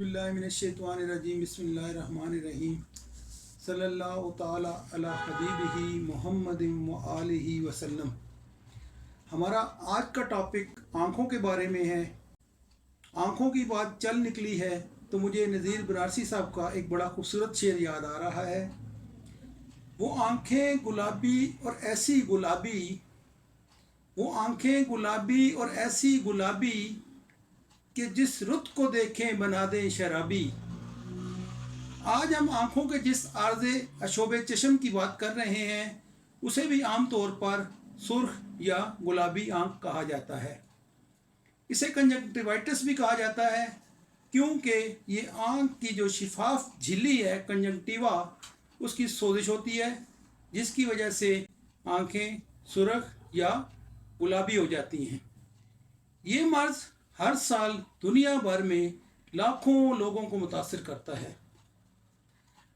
बिस्मिल्लाहिर्रहमानिर्रहीम बिस्मिल्लाहिर्रहमानिर्रहीम सल्लल्लाहु ताला अला हबीबिही मुहम्मदिन व आलिही वसल्लम। हमारा आज का टॉपिक आँखों के बारे में है। आँखों की बात चल निकली है तो मुझे नज़ीर बनारसी साहब का एक बड़ा खूबसूरत शेर याद आ रहा है। वो आँखें गुलाबी और ऐसी गुलाबी, वो आँखें गुलाबी और ऐसी गुलाबी कि जिस रुत को देखें बना दें शराबी। आज हम आँखों के जिस आर्ज़े अशोब चश्म की बात कर रहे हैं उसे भी आम तौर पर सुर्ख या गुलाबी आँख कहा जाता है। इसे कंजक्टिवाइटिस भी कहा जाता है क्योंकि ये आँख की जो शिफाफ झिल्ली है कंजक्टिवा, उसकी सोजिश होती है जिसकी वजह से आँखें सुर्ख या गुलाबी हो जाती हैं। ये मर्ज़ हर साल दुनिया भर में लाखों लोगों को मुतासिर करता है।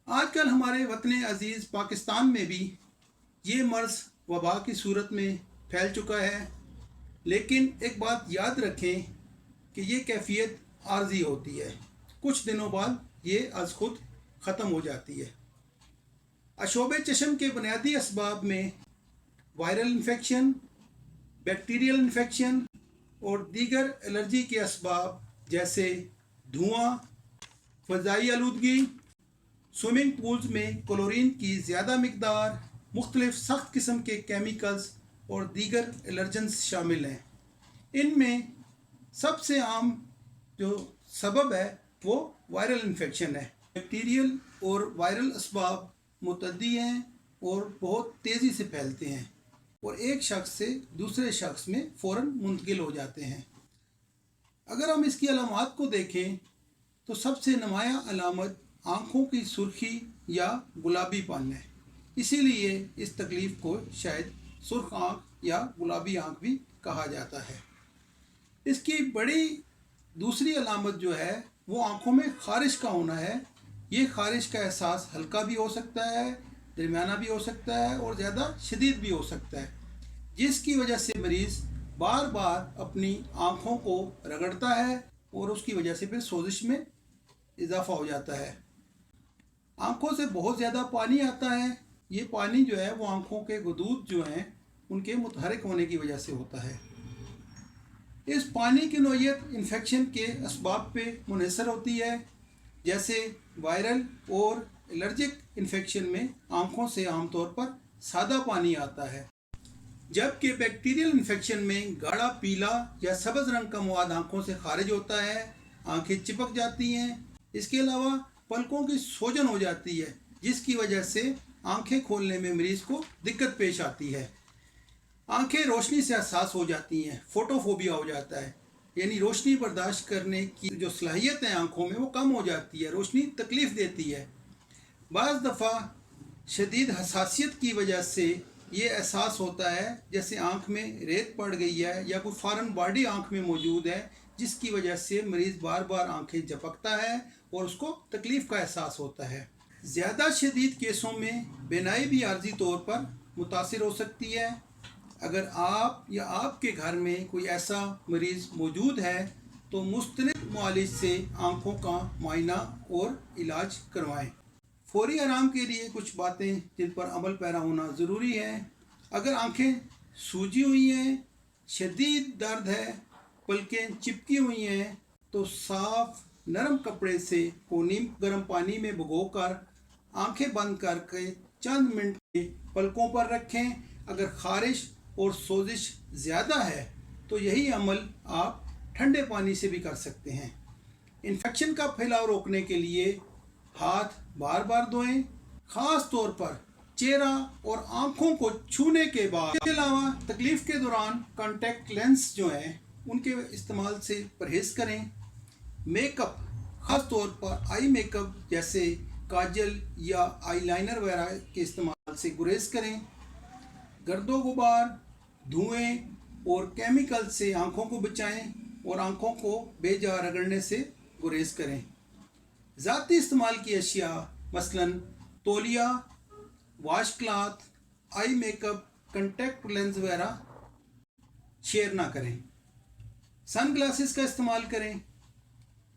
आजकल हमारे वतन अज़ीज़ पाकिस्तान में भी ये मर्ज़ वबा की सूरत में फैल चुका है, लेकिन एक बात याद रखें कि ये कैफियत आर्जी होती है, कुछ दिनों बाद ये अज़ खुद ख़त्म हो जाती है। अशोब चश्म के बुनियादी असबाब में वायरल इन्फेक्शन, बैक्टीरियल इन्फेक्शन और दीगर एलर्जी के असबाब जैसे धुआं, फ़ज़ाई आलूदगी, स्विमिंग पूल्स में क्लोरीन की ज़्यादा मिकदार, मुख्तलिफ़ सख्त किस्म के केमिकल्स और दीगर एलर्जेंस शामिल हैं। इनमें सबसे आम जो सबब है वो वायरल इन्फेक्शन है। बैक्टीरियल और वायरल असबाब मुतअद्दी हैं और बहुत तेज़ी से फैलते हैं और एक शख्स से दूसरे शख्स में फ़ौरन मुंतकिल हो जाते हैं। अगर हम इसकी अलामात को देखें तो सबसे नुमायाँ अलामत आँखों की सुर्खी या गुलाबीपन है। इसीलिए इस तकलीफ़ को शायद सुर्ख आँख या गुलाबी आँख भी कहा जाता है। इसकी बड़ी दूसरी अलामत जो है वो आँखों में ख़ारिश का होना है। ये ख़ारिश का एहसास हल्का भी हो सकता है, दरमियाना भी हो सकता है और ज़्यादा शदीद भी हो सकता है, जिसकी वजह से मरीज़ बार बार अपनी आँखों को रगड़ता है और उसकी वजह से फिर सोजिश में इजाफ़ा हो जाता है। आँखों से बहुत ज़्यादा पानी आता है। ये पानी जो है वो आँखों के गुदूद जो हैं उनके मुतहरिक होने की वजह से होता है। इस पानी की नौइयत इन्फेक्शन के असबाब पे मुनहसर होती है, जैसे वायरल और एलर्जिक इन्फेक्शन में आँखों से आमतौर पर सादा पानी आता है, जबकि बैक्टीरियल इन्फेक्शन में गाढ़ा पीला या सब्ज़ रंग का मवाद आँखों से खारिज होता है, आँखें चिपक जाती हैं। इसके अलावा पलकों की सोजन हो जाती है जिसकी वजह से आँखें खोलने में मरीज़ को दिक्कत पेश आती है। आँखें रोशनी से हसास हो जाती हैं, फोटोफोबिया हो जाता है, यानी रोशनी बर्दाश्त करने की जो सलाहियत है आँखों में वो कम हो जाती है, रोशनी तकलीफ़ देती है। बाज़ दफ़ा शदीद हसासियत की वजह से ये एहसास होता है जैसे आँख में रेत पड़ गई है या कोई फॉरेन बॉडी आँख में मौजूद है, जिसकी वजह से मरीज़ बार बार आँखें झपकता है और उसको तकलीफ़ का एहसास होता है। ज़्यादा शदीद केसों में बिनाई भी आर्जी तौर पर मुतासिर हो सकती है। अगर आप या आपके घर में कोई ऐसा मरीज़ मौजूद है तो मुस्तनिद मुआलिज से आँखों का मुआयना और इलाज करवाएं। फौरी आराम के लिए कुछ बातें जिन पर अमल पैरा होना ज़रूरी है। अगर आँखें सूजी हुई हैं, शदीद दर्द है, पलकें चिपकी हुई हैं तो साफ़ नरम कपड़े से को नीम गर्म पानी में भिगोकर आँखें बंद करके चंद मिनट के पलकों पर रखें। अगर ख़ारिश और सोजिश ज़्यादा है तो यही अमल आप ठंडे पानी से भी कर सकते हैं। इन्फेक्शन का फैलाव रोकने के लिए हाथ बार बार धोएं, ख़ास तौर पर चेहरा और आँखों को छूने के बाद। इसके अलावा तकलीफ़ के दौरान कॉन्टैक्ट लेंस जो हैं उनके इस्तेमाल से परहेज़ करें। मेकअप, ख़ास तौर पर आई मेकअप जैसे काजल या आईलाइनर वगैरह के इस्तेमाल से गुरेज करें। गर्दो गुबार, धुएं और केमिकल से आँखों को बचाएं और आँखों को बेजा रगड़ने से गुरेज करें। ज़ाती इस्तेमाल की अशिया मसलन तौलिया, wash cloth, eye makeup, contact lens वगैरह शेयर ना करें। सन ग्लासेस का इस्तेमाल करें।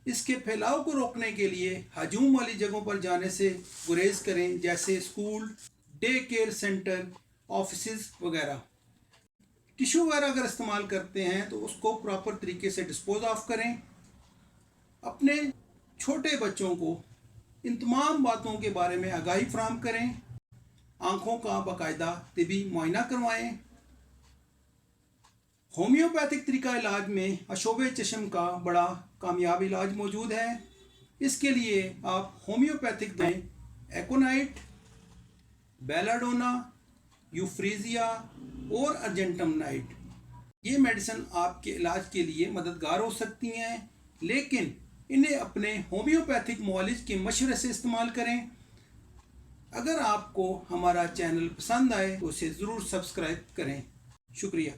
اس کے پھیلاؤ کو روکنے کے لیے ہجوم والی جگہوں پر جانے سے گریز کریں، جیسے school, day care centre, offices وغیرہ۔ ٹیشو وغیرہ اگر استعمال کرتے ہیں تو اس کو پراپر طریقے سے ڈسپوز آف کریں۔ اپنے چھوٹے بچوں کو ان تمام باتوں کے بارے میں آگاہی فراہم کریں۔ آنکھوں کا باقاعدہ طبی معائنہ کروائیں۔ ہومیوپیتھک طریقہ علاج میں آشوب چشم کا بڑا کامیاب علاج موجود ہے۔ اس کے لیے آپ ہومیوپیتھک دوائی ایکونائٹ، بیلاڈونا، یوفریزیا اور ارجنٹم نائٹ، یہ میڈیسن آپ کے علاج کے لیے مددگار ہو سکتی ہیں، لیکن انہیں اپنے ہومیوپیتھک معالج کے مشورے سے استعمال کریں۔ اگر آپ کو ہمارا چینل پسند آئے تو اسے ضرور سبسکرائب کریں۔ شکریہ۔